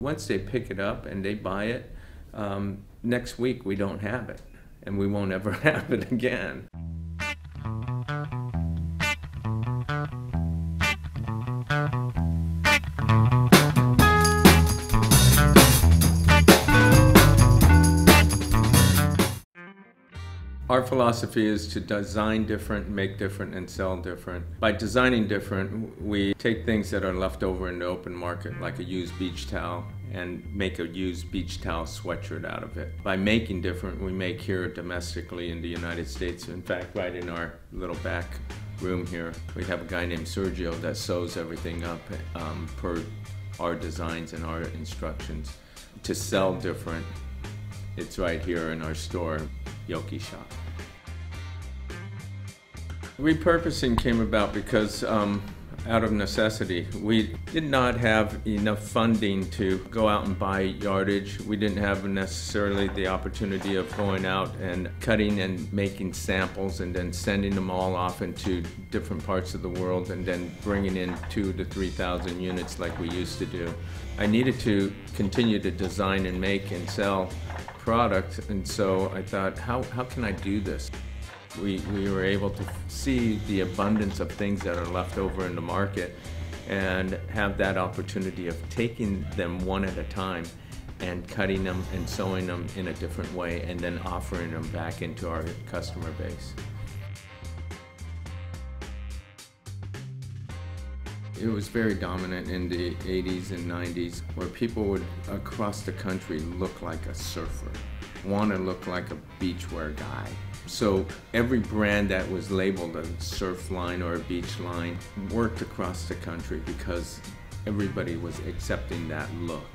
Once they pick it up and they buy it, next week we don't have it, and we won't ever have it again. Our philosophy is to design different, make different, and sell different. By designing different, we take things that are left over in the open market, like a used beach towel, and make a used beach towel sweatshirt out of it. By making different, we make here domestically in the United States. In fact, right in our little back room here, we have a guy named Sergio that sews everything up per our designs and our instructions. To sell different, it's right here in our store, Yoki Shop. Repurposing came about because out of necessity. We did not have enough funding to go out and buy yardage. We didn't have necessarily the opportunity of going out and cutting and making samples and then sending them all off into different parts of the world and then bringing in 2,000 to 3,000 units like we used to do. I needed to continue to design and make and sell product, and so I thought, how can I do this? We were able to see the abundance of things that are left over in the market and have that opportunity of taking them one at a time and cutting them and sewing them in a different way and then offering them back into our customer base. It was very dominant in the 80s and 90s, where people would, across the country, look like a surfer, want to look like a beachwear guy. So every brand that was labeled a surf line or a beach line worked across the country because everybody was accepting that look.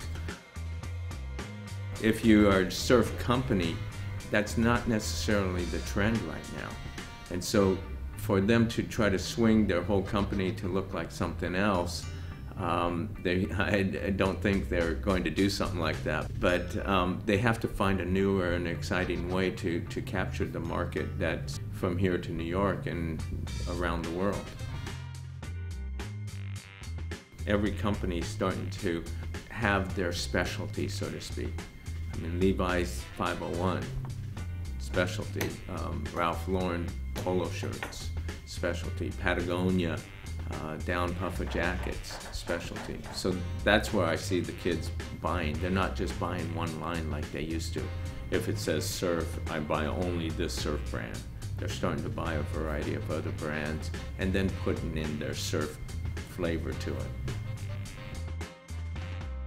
If you are a surf company, that's not necessarily the trend right now. And so for them to try to swing their whole company to look like something else, I don't think they're going to do something like that. But they have to find a newer and exciting way to capture the market that's from here to New York and around the world. Every company is starting to have their specialty, so to speak. I mean, Levi's 501, specialty. Ralph Lauren polo shirts, specialty. Patagonia down puffer jackets, specialty. So that's where I see the kids buying. They're not just buying one line like they used to. If it says surf, I buy only this surf brand. They're starting to buy a variety of other brands and then putting in their surf flavor to it.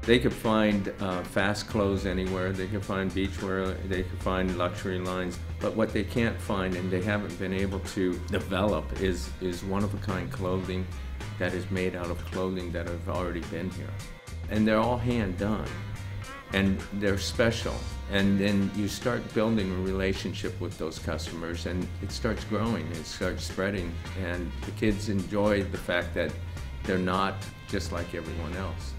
They could find fast clothes anywhere. They could find beachwear, they could find luxury lines. But what they can't find and they haven't been able to develop is one-of-a-kind clothing that is made out of clothing that have already been here. And they're all hand done. And they're special. And then you start building a relationship with those customers and it starts growing, it starts spreading. And the kids enjoy the fact that they're not just like everyone else.